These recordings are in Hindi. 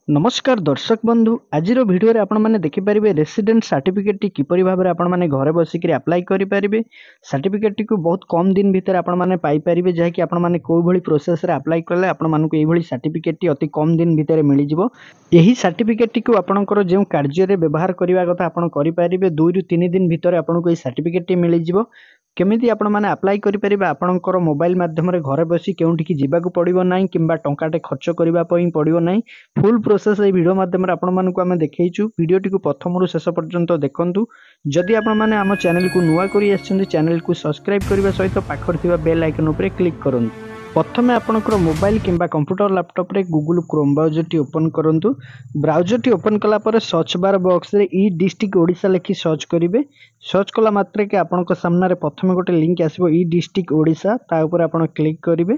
नमस्कार दर्शक बंधु आज भिडियो रे आपण माने देखि परिबे रेसिडेंट सर्टिफिकेट टी किपरि भाबरे आपण माने घरे बसिक अप्लाई करि परिबे। सर्टिफिकेट टी को बहुत कम दिन भीतर आपण माने पाई परिबे जे कि आपण माने कोइ भली प्रोसेस रे अप्लाई करले आपण मानकु एई भली सर्टिफिकेट टी अति कम दिन भीतर मिलि जिवो। एही सर्टिफिकेट टी को आपणकर जे कार्य रे व्यवहार करिवा कथा आपण करि परिबे 2 रु 3 दिन भीतर आपणकु एई सर्टिफिकेट टी मिलि जिवो। केमिति आपण माने अप्लाई करि परिबे आपणकर मोबाइल माध्यम रे घरे बसी केउंठी कि जिबाकु पड़िबो नाही किंबा टंकाटे खर्च करिबा पई पड़िबो नाही। फुल प्रोसेस ए वीडियो माध्यम रे आपण मानकु आमे देखैछु। वीडियो टी को प्रथम रु शेष पर्यंत देखंतु। जदि आपण माने आम चैनल को नुवा करी आछिसंती चैनल को सब्सक्राइब करिबा सहित पाखर थिबा बेल आइकन ऊपर क्लिक करंतु। प्रथमे आपणकर मोबाइल किंबा कंप्यूटर लैपटॉप रे Google Chrome browser T open करंतु। ब्राउजर टी ओपन कला पर सर्च बार बॉक्स रे ई डिस्ट्रिक्ट ओडिशा लिखि सर्च करिवे। सर्च कला मात्रे के आपणक सामने रे प्रथमे गोटे लिंक आसीबो ई डिस्ट्रिक्ट ओडिशा ता ऊपर आपण क्लिक करिवे।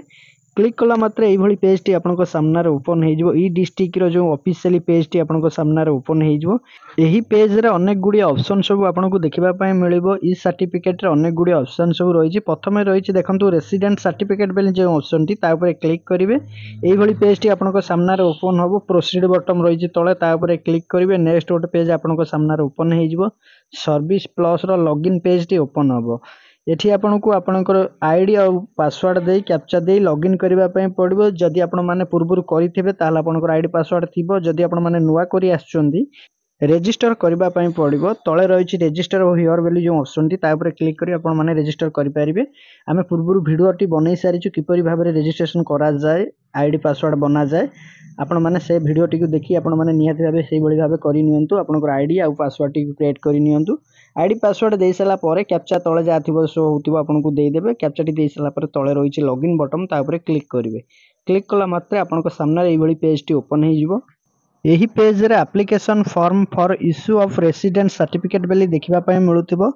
क्लिक कला मात्रे एई भली पेज टी आपनको सामना रे ओपन हे जिवो। ई डिस्ट्रिक्ट रो जो ऑफिशियली पेज टी आपनको सामना रे ओपन हे जिवो। एही पेज रे अनेक गुडी ऑप्शन सब आपनको देखिबा पय मिलिबो। ई सर्टिफिकेट रे अनेक गुडी ऑप्शन सब रही छि। प्रथमे रही छि देखंतु रेसिडेंट सर्टिफिकेट बेले जे ऑप्शन टी ता ऊपर क्लिक करिवे। एई भली पेज टी आपनको सामना रे ओपन हबो। प्रोसीड बटन रही छि तळे ता ऊपर क्लिक करिवे। नेक्स्ट गोटे पेज आपनको सामना रे ओपन हे जिवो। सर्विस प्लस रो लॉगिन पेज टी ओपन हबो। एठी आपनको आपनकर आईडी और पासवर्ड दे कैप्चा दे लॉगिन करबा पय पड़िबो। जदि आपण माने पूर्वरु करिथिबे ताहाल आपनकर आईडी पासवर्ड थिबो। जदि आपण माने नुवा करी आछुचंदी रजिस्टर करबा पय पड़िबो। तळे रहिछि रजिस्टर हियर बेली जो ऑप्शन टी ता ऊपर क्लिक करी आपण माने रजिस्टर करि परिबे। आमे पूर्वरु वीडियो टी बनै सारिछु किपरि भाबरे रजिस्ट्रेशन करा जाय आईडी पासवर्ड बना जाय। आपण माने से वीडियो टी को देखि आपण माने नियत भाबे सेही बळी भाबे करि नियंतु। आपनकर आईडी आ पासवर्ड टी क्रिएट करि नियंतु। आईडी पासवर्ड दे सला परे कैप्चा तळे जा थिबो शो होतिबो आपनको देई देबे। कैप्चा टी दे सला परे तळे रहिछि लॉगिन बटन ता ऊपर क्लिक करिवे। क्लिक कला मात्रे आपनको सामने एई भली पेज टी ओपन हे जिवो। एही पेज रे application form for issue of resident certificate बेली देखिबा पय मिलुथिबो।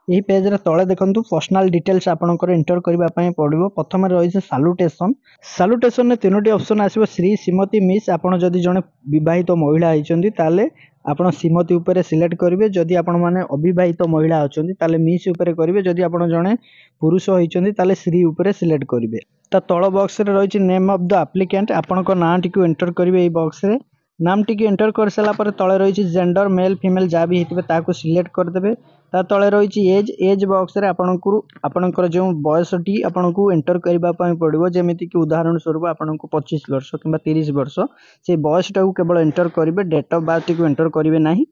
एही पेज रे तळे देखंतु पर्सनल डिटेल्स आपनकर एंटर करबा पय पड़िबो। प्रथमे रहिছে सैल्यूटेशन। सैल्यूटेशन ने तीनोटी ऑप्शन आसीबो श्री श्रीमती मिस। आपण जदि जने विवाहित महिला आइचंदी ताले आपण श्रीमती ऊपर सिलेक्ट करिवे। जदि आपण माने अविवाहित महिला अछंदी ताले मिस ऊपर करिवे। जदि आपण जने पुरुष होइचंदी ताले श्री ऊपर सिलेक्ट करिवे। ता तळ बॉक्स रे रहिছে नेम ऑफ द एप्लीकेंट। आपनकर नाम टी को एंटर करिवे। एई बॉक्स रे नाम टी एंटर कर सारा पर तळे रही जेंडर मेल फीमेल जहाँ भी होते ताको सिलेक्ट करदे। ता तळे रही एज बॉक्स रे आपणकर जो बयस टी आपनको एंटर करबा पय पड़िबो। जेमिति कि उदाहरण स्वरूप आपनको 25 वर्ष किंबा 30 वर्ष से बयस टा को केवल एंटर करिवे। डेट ऑफ बर्थ टी को एंटर करिवे नाही।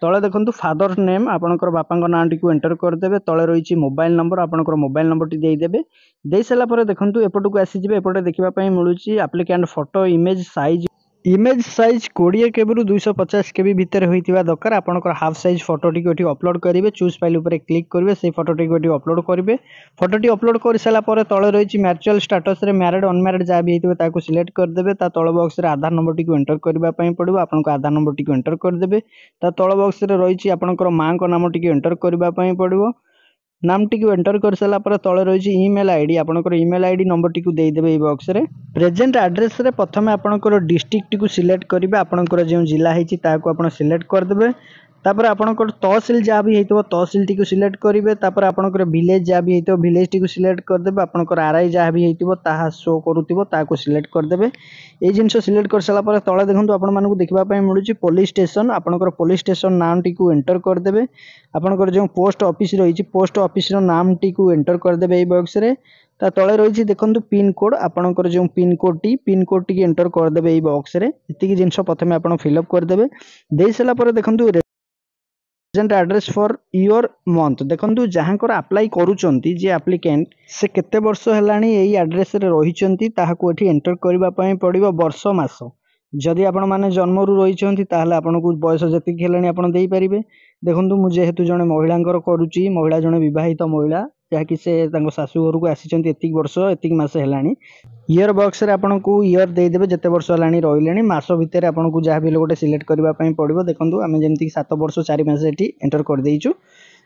तळे देखंतु फादर नेम आपणकर बापांक नाम टी को एंटर करदेबे। तळे रही मोबाइल नंबर आपणकर मोबाइल नंबर टी देई देबे। देई सला पर देखंतु एपटू को आसी जिवे। एपटे देखिबा पय मिलुची applicant photo image size. Image size 20 KB रु 250 केबी भीतर होइतिबा दरकार। आपनकर हाफ साइज फोटो टी को अपलोड करिवे। चूज फाइल ऊपर क्लिक करिवे। से फोटो टी को अपलोड करिवे। फोटो टी अपलोड कर साला पर तळे रहिछि मैरिटल स्टेटस रे मैरिड अनमैरिड जा भी हेतिबे ताको सिलेक्ट कर देबे। ता तळ बॉक्स रे आधार नंबर टी को एंटर करबा पय पड़िबो। आपनको आधार नंबर टी को एंटर कर देबे। ता तळ बॉक्स रे रहिछि आपनकर मां को नाम टी को एंटर करबा पय पड़िबो। नाम टी को एंटर कर साला पर तळे रहिछि ईमेल आईडी। आपनकर ईमेल आईडी नंबर टी को देई देबे। ए बॉक्स रे प्रेजेंट एड्रेस रे प्रथमे आपनकर डिस्ट्रिक्ट टी को सिलेक्ट करिवे। आपनकर जे जिला हेछि ताको आपण सिलेक्ट कर देबे। तापर आपनकर तहसील जहाँ भी हेतिबो तहसील टी को सिलेक्ट करिवे। तापर आपनकर विलेज जहाँ भी हेतिबो विलेज टी को सिलेक्ट कर देबे। आपनकर आरआई जहाँ भी हेतिबो ताहा शो करूतिबो ताको सिलेक्ट कर देबे। ए जिंस सिलेक्ट कर साला पर तळे देखंतु आपण मानकु देखिबा पय मिलुची पुलिस स्टेशन। आपनकर पुलिस स्टेशन नाम टी को एंटर कर देबे। आपनकर जो पोस्ट ऑफिस रहिछि पोस्ट ऑफिस रो नाम टी को एंटर कर देबे। ए बॉक्स रे ता तळे रहिछि देखंतु पिन कोड। आपनकर जो पिन कोड टी एंटर कर देबे। ए बॉक्स रे इतिकी जिंस प्रथमे आपण फिल अप कर देबे। देई सला पर देखंतु present address for your month. देखंतु जहाँकर अप्लाई करूचंती जे एप्लीकेंट से केते वर्ष हेलानी एई एड्रेस रे रहिचंती ताहाको एठी एंटर करबा पय पड़िबो वर्ष मास। जदि आपण माने जन्म रु रहिचंती ताहले आपनको बयस जतिक हेलानी आपण देई परिबे। देखंतु मु जेहेतु जने महिलांकर करूची महिला जने विवाहित महिला या कि से तांको सासू घर को आसीचंती एतिक वर्ष एतिक मास हेलानी। ईयर बॉक्स रे आपनको ईयर देई देबे जते वर्ष हेलानी रहिलेनी। मास भितर आपनको जहाँ भी गोटे सिलेक्ट करबा पय पड़िबो। देखंतु आमे जेमति 7 वर्ष 4 मास एठी एंटर कर देइछु।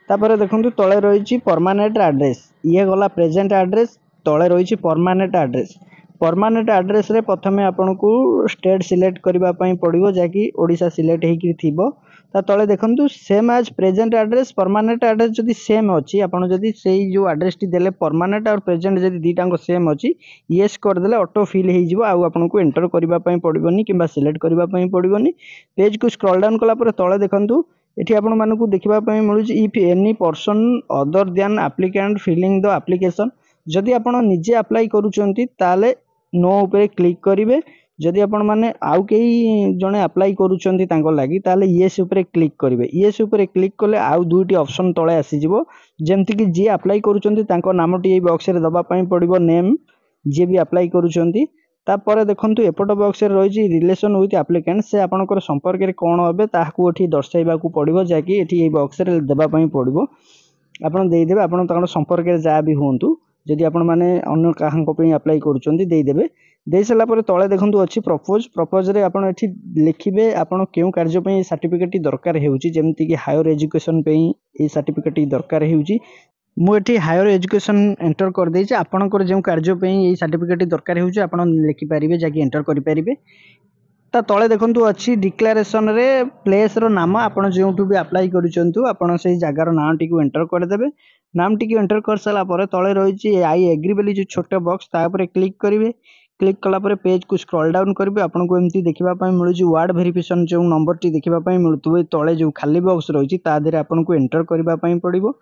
तापर देखंतु तळे रहिछि परमानेंट एड्रेस। ये गला प्रेजेंट एड्रेस। तळे रहिछि परमानेंट एड्रेस। परमानेंट एड्रेस रे प्रथमे आपनको स्टेट सिलेक्ट करबा पय पड़िबो जाकि ओडिसा सिलेक्ट हेकि थिबो। ତା ତଳେ ଦେଖନ୍ତୁ same as present address permanent address जदि सेम अच्छी आपड़ जदि से जो आड्रेस टी देले परमानेंट और प्रेजेंट जदि दीटाक सेम अच्छी येस करदे ऑटो फिल हो आपको एंटर करने पड़ोनी कि सिलेक्ट करने पड़ोनी पेज को स्क्रॉल डाउन कलापर तले देखूँ ये आपण मानक देखापी मिलूँ if any person other than applicant filling the application जदि आपण निजे अप्लाई करुँच ताले नो उपरे क्लिक करेंगे जदि आपण मैंने आउ कई जड़े अप्लाई करुँच लगी ताले येस उपरे क्लिक करेंगे येस उपरे क्लिक कले आउ दुईटी ऑप्शन तले आसीज जमती कि जी अप्लाई करुँच नामटी बॉक्स रे दबापाई पड़ो नेम जी भी अप्लाई करुँच तापर देखंतु एपट बॉक्स रे रही रिलेशन विथ एप्लिकेंट से आपनकर संपर्क रे कोन होबे ताहाकू एठी दर्शाइबा को पड़िबो जाकि एठी ए बॉक्स रे देबा पई पड़िबो आपन देई देबे आपन ताकर संपर्क रे जा भी होंतु जदि आपन माने अन्य काहन को पई अप्लाई करूचंती देई देबे देई सला पर तळे देखंतु अछि प्रपोज रे आपन एठी लिखिबे आपन केउ कार्य पई सर्टिफिकेट दरकार हेउची जेमति कि हायर एजुकेशन पई ए सर्टिफिकेट दरकार हेउची मुझे हायर एजुकेशन एंटर कर देछि आपनकर जो कार्य पे ये सर्टिफिकेट दरकार होउछ आपन लिखि पारिबे जाकि एंटर करि पारिबे ता तळे देखंतु अछि डिक्लेरेशन रे प्लेस रो नाम आपन जेउठु भी अप्लाई करूचंतु आपन से जगार नाम टी को एंटर कर देबे नाम टी को एंटर कर साला पर तळे रहिछि आई एग्री बेली जो छोटे बॉक्स ता ऊपर क्लिक करिवे क्लिक कला पर पेज को स्क्रॉल डाउन करिवे आपन को एमती देखिबा पई मिलुछि वार्ड वेरिफिकेशन जो नंबर टी देखिबा पई मिलुतबे तळे जो खाली बॉक्स रहिछि ता देरे आपन को एंटर करबा पई पड़िबो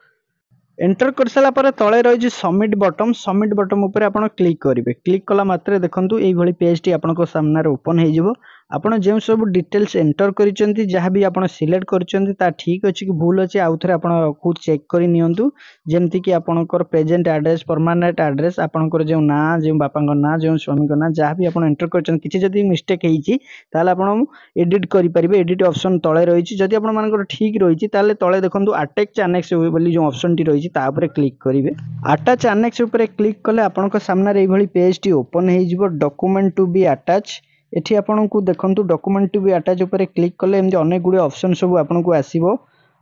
एंटर कर सारा पर तले रही सबमिट बटम ऊपर आप क्लिक करेंगे क्लिक कला मात्रे देखंतु एई भली पेज टी आपन को सामने ओपन हो जिवो आपण जो सब डिटेल्स एंटर करिसेंती जहाँ भी आपण सिलेक्ट करिसेंती ता ठीक अछि कि भूल अछि आउ थरे आपण खुद चेक करि नियंतु जेमति कि आपनकर प्रेजेंट एड्रेस परमानेंट एड्रेस आपनकर जो ना जो बापांकर ना जो स्वामीकर ना जहाँ भी आपण एंटर करिसेंती किछि जदि मिस्टेक हेइछि ताले आपण एडिट करि परिबे एडिट ऑप्शन तळे रहिछि जदि आपण मानकर ठीक रहिछि ताले तळे देखंतु अटैच एनेक्स बोली जो ऑप्शन टी रहिछि ता ऊपर क्लिक करिवे अटैच एनेक्स ऊपर क्लिक कले आपनकर सामने एई भली पेज टी ओपन हो जिवो डॉक्यूमेंट टू बी अटैच एठी आपनको देखंतु डॉक्यूमेंट टू बी अटैच ऊपर क्लिक कले एमदी अनेक गुडी ऑप्शन सब आपनको आसीबो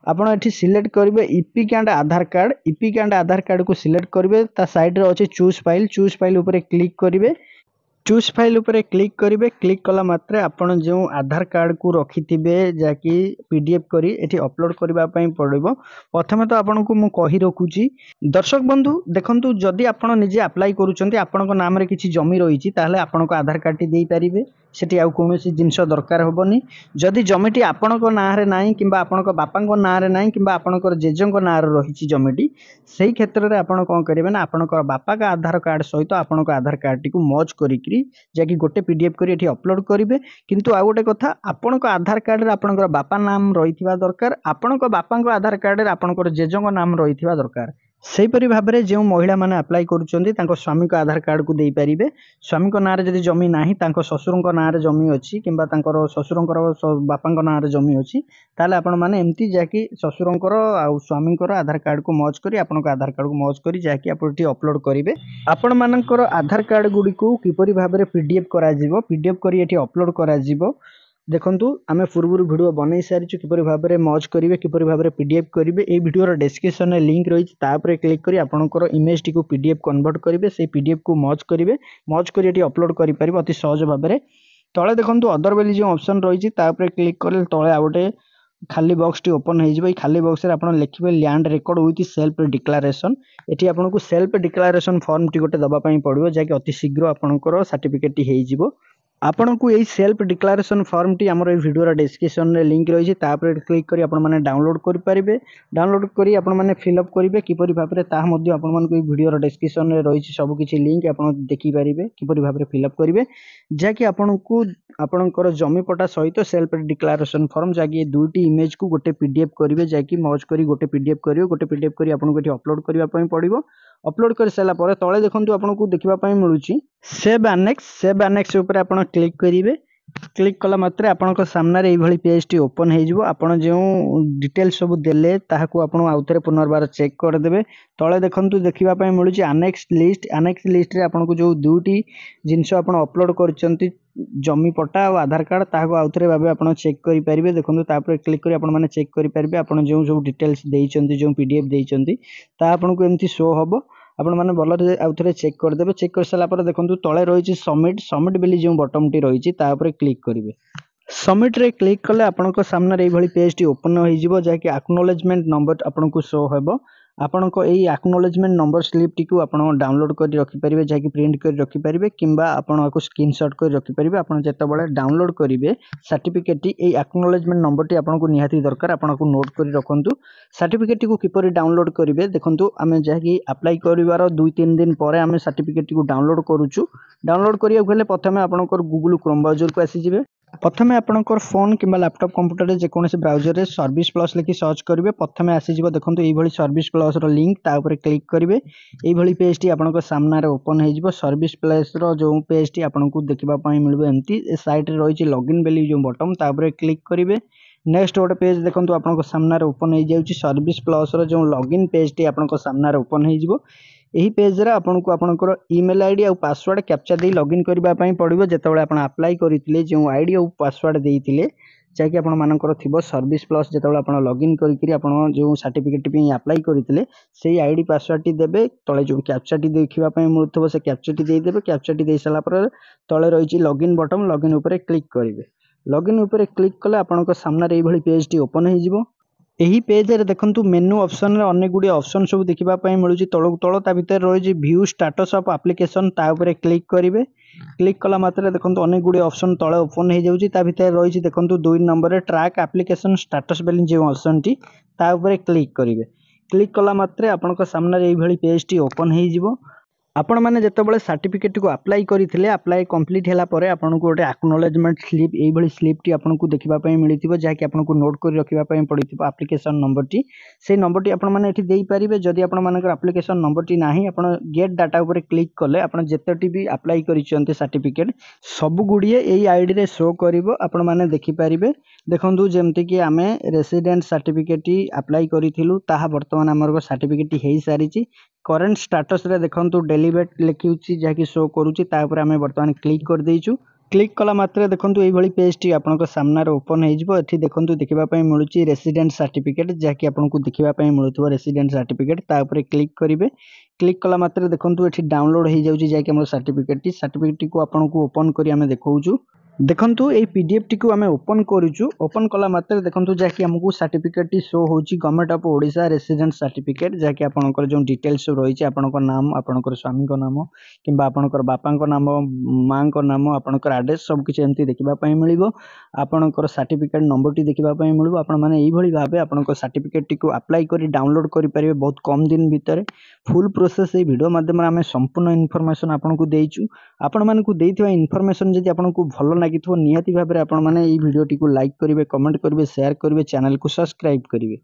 आपण एठी सिलेक्ट करिवे इपिक एंड आधार कार्ड को सिलेक्ट करिवे ता साइड रे अछि चूज फाइल ऊपर क्लिक करिवे चूज फाइल ऊपर क्लिक करेंगे क्लिक कला मात्रे आपण जो आधार कार्ड को रखिथिबे जाकि पीडीएफ करी एठी अपलोड करबा पई पड़िबो प्रथमे तो आपन को मु कहि रखुची दर्शक बंधु देखंतु जदि आपण निजे अप्लाई करूचंती आपन नाम रे किछि जमी रहिछि ताहले आपन को आधार कार्ड टी देई परिबे सेठी आउ कोनोसी जिंस दरकार होबनी जदि जमीटी आपन को नाम रे नाही किबा आपन को बापा को नाम रे नाही किबा आपन को जेजन को नाम रे रहिछि जमीटी सेही क्षेत्र रे आपन कोन करिवे ना आपन को बापा का आधार कार्ड सहित आपन को आधार कार्ड टी को मर्ज करिकरी जाकि गोटे पीडीएफ करी एठी अपलोड करिवे किंतु आ गोटे कथा आपन को आधार कार्ड रे आपन को बापा नाम रहिथिबा दरकार आपन को बापा को आधार कार्ड रे आपन को जेजन को नाम रहिथिबा दरकार सेहीपरि भाव में जो महिला माने अप्लाई करुछंती तांको स्वामी को आधार कार्ड को देई परिबे स्वामी को नारे जदि जमी नाही तांको ससुर को नारे जमी अछि किंबा तांकर ससुरंकर बापा को नारे जमी अछि ताले आपण माने एम्ति जाकि ससुरंकर आ स्वामींकर आधार कार्ड को मर्ज करी आपण को आधार कार्ड को मर्ज करी जाकि आपण टी अपलोड करिवे आपण मानकर आधार कार्ड गुडी को किपरि भाव में पीडीएफ करा जिवो पीडीएफ करी एठी अपलोड करा जिवो देखंतु आमे पूर्व वीडियो बनै सारिछु किपरि भाव में मर्ज करिवे किपरि भाव में पीडीएफ करिवे ए वीडियो रो डिस्क्रिप्शन में लिंक रही ता पर क्लिक करी आपनकर इमेज टी को पीडीएफ कन्वर्ट करिवे से पीडीएफ को मर्ज करिवे मर्ज करी एठी अपलोड करि परिबे अति सहज भाव में तळे देखंतु अदर बेली जो ऑप्शन रही ता पर क्लिक करले तळे आ गोटे खाली बॉक्स टी ओपन हो जिवो खाली बॉक्स रे आपण लिखिबे land record with self declaration एठी आपनको सेल्फ डिक्लेरेशन फॉर्म टी गोटे दबा पई पड़िबो जाकि अति शीघ्र आपनकर सर्टिफिकेट टी हेइ जिवो आपण को यही सेल्फ डिक्लेरेशन फॉर्म टी हमर वीडियो डिस्क्रिप्शन में लिंक रही है क्लिक करी आपण माने डाउनलोड करि परिबे डाउनलोड करी आपण माने फिल अप करिवे किपरि भाव में ता मध्ये आपण मान को वीडियो डिस्क्रिप्शन में रही सब किछि लिंक आपण देखि परिबे किपरि भाव में फिल अप करिवे जाकि आपण को आपणकर जमी पटा सहित सेल्फ डिक्लेरेशन फॉर्म जाकि दुईटी इमेज को गोटे पीडीएफ करिवे जाकि मर्ज करी गोटे पीडीएफ करिवे गोटे पीडीएफ करी आपण को एठी अपलोड करबा पई पड़िबो अपलोड कर साला पर तळे देखंतु आपण को देखिबा पई मिलुची सेव एनेक्स ऊपर आपण क्लिक करिवे क्लिक कला मात्रे आपन सामने रे भली पेज टी ओपन हो जिवो आपन जो डिटेल्स सब देले ताहाकू आपन आउथरे पुनर्बार चेक कर देबे तळे देखंतु देखिबा पई मिलुची अनेक्स लिस्ट रे आपन को जो दुटी जिंस आपन अपलोड करचंती जमी पट्टा और आधार कार्ड ताहाकू आउथरे भाबे आपन चेक करि परिबे देखंतु तापर क्लिक करी आपन माने चेक करि परिबे आपन जो डिटेल्स देइचंती जो पीडीएफ देइचंती ता आपन को एम्ति शो हबो आपण माने बलर आउथरे चेक कर देबे चेक कर साला पर देखंतु तळे रहिछि सबमिट बेली जो बटन टी रहिछि ता ऊपर क्लिक करिवे सबमिट रे क्लिक कले आपनको सामने ये पेज टी ओपन हो जिवो जाकि एक्नॉलेजमेंट नंबर आपनको शो हेबो आपनको एई एक्नॉलेजमेंट नंबर स्लिप टी को आपण डाउनलोड कर रखि परिबे जाकि प्रिंट कर रखि परिबे किंबा आपण को स्क्रीनशॉट कर रखि परिबे आपण जेते बळे डाउनलोड करिवे सर्टिफिकेट टी एई एक्नॉलेजमेंट नंबर टी आपनको निहाती दरकार आपनको नोट कर रखंतु सर्टिफिकेट टी को किपरि डाउनलोड करिवे देखंतु आमे जाकि अप्लाई करिवार 2-3 दिन परे आमे सर्टिफिकेट टी को डाउनलोड करूछु डाउनलोड करिया गेले प्रथमे आपनको गूगल क्रोम ब्राउजर को आसी जिवे प्रथमे आपनकर फोन किंबा लैपटॉप कंप्यूटर जेकोसी ब्राउजर रे सर्विस प्लस लिखि सर्च करिवे प्रथमे आसी जिवो देखंतु एई भली सर्विस प्लस रो लिंक ता ऊपर क्लिक करिवे एई भली पेज टी आपनकर सामने रे ओपन हे जिवो सर्विस प्लस रो जो पेज टी आपनको देखिबा पई मिलबो एम्ति ए साइट रे रहिछि लॉगिन बेली जो बटन ता ऊपर क्लिक करिवे नेक्स्ट गोटे पेज देखंतु आपनको सामने रे ओपन हे जाउछि सर्विस प्लस रो जो लॉगिन पेज टी आपनको सामने रे ओपन हे जिवो एही पेज रे आपनको आपनकर ईमेल आईडी और पासवर्ड कैप्चा दे लॉगिन करबा पई पड़िबो जेतेबेले आपण अप्लाई करितिले जो आईडी और पासवर्ड देइतिले जाकि आपण मानकर थिबो सर्विस प्लस जेतेबेले आपण लॉगिन करिकरी आपण जो सर्टिफिकेट पई अप्लाई करितिले सेही आईडी पासवर्ड टी देबे तळे जो कैप्चा टी देखिबा पई मिलुथबो से कैप्चा टी देइ देबे कैप्चा टी देइ सला पर तळे रहिछि लॉगिन बटन लॉगिन ऊपर क्लिक करिवे लॉगिन ऊपर क्लिक कले आपनको सामने रे एई भली पेज टी ओपन हे जिवो एही पेज रे देखंतु मेनू ऑप्शन रे अनेक गुडी ऑप्शन सब देखिबा पई मिलुची तळक तळ ता भीतर रहिछि व्यू स्टेटस ऑफ एप्लीकेशन ता ऊपर क्लिक करिवे क्लिक कला मात्रे देखंतु अनेक गुडी ऑप्शन तळे ओपन हे जाउची ता भीतर रहिछि देखंतु 2 नंबर रे ट्रैक एप्लीकेशन स्टेटस बेली जे ऑप्शन टी ता ऊपर क्लिक करिवे क्लिक कला मात्रे आपनका सामने रे एई भली पेज टी ओपन हे जिवो आपण माने जेतेबेले सर्टिफिकेट को अप्लाई करिथिले अप्लाई कंप्लीट हैला परे आपनको गोटे एक्नॉलेजमेंट स्लिप एई भली स्लिप टी आपनको देखिबा पई मिलिथिबो जाकि आपनको नोट कर रखिबा पई पड़िथिबो एप्लीकेशन नंबर टी से नंबर टी आपण माने एठी देई परिबे जदि आपण मानकर एप्लीकेशन नंबर टी नाही आपण गेट डाटा ऊपर क्लिक करले आपण जेतेटी भी अप्लाई करिसंते सर्टिफिकेट सब गुडिये एई आईडी रे शो करिवो आपण माने देखि परिबे देखंतु जेमति कि आमे रेसिडेंट सर्टिफिकेट टी अप्लाई करिथिलु ताहा वर्तमान हमर सर्टिफिकेट टी हेई सारिची करंट स्टेटस रे देखंतु डेलीवेट लिखिउची जाकि शो करूची ता ऊपर हमें वर्तमान क्लिक कर देइछु क्लिक कला मात्रे देखंतु एई भली पेज टी आपनको सामने रे ओपन हे जिवो एठी देखंतु देखिबा पई मिलुची रेसिडेंट सर्टिफिकेट जाकि आपनको देखिबा पई मिलुथबो रेसिडेंट सर्टिफिकेट ता ऊपर क्लिक करिवे क्लिक कला मात्रे देखंतु एठी डाउनलोड हे जाउची जाकि हमर सर्टिफिकेट टी को आपनको ओपन करी हमें देखौछु देखंतु ए पीडीएफ टी को हमें ओपन करूछु ओपन कला मात्रे देखंतु जाकि हमकु सर्टिफिकेट टी शो होची government of Odisha resident certificate जाकि आपनकर जो डिटेल्स रहिछि आपनकर नाम आपनकर स्वामी को नाम किंबा आपनकर बापा को नाम मां को नाम आपनकर एड्रेस सब किछ एमती देखिबा पई मिलिबो आपनकर सर्टिफिकेट नंबर टी देखिबा पई मिलिबो आपण माने एई भली भाबे आपनकर सर्टिफिकेट टी को अप्लाई करी डाउनलोड करि परिबे बहुत कम दिन भितर फुल प्रोसेस ए वीडियो माध्यम हमें संपूर्ण इन्फॉर्मेशन आपनको देइछु आपण मानकु देइथिबा इन्फॉर्मेशन जदि आपनको भलो लागिथो निहाती भाबरे आपण माने एई वीडियो टी को लाइक करिवे कमेंट करिवे शेयर करिवे चैनल को सब्सक्राइब करिवे।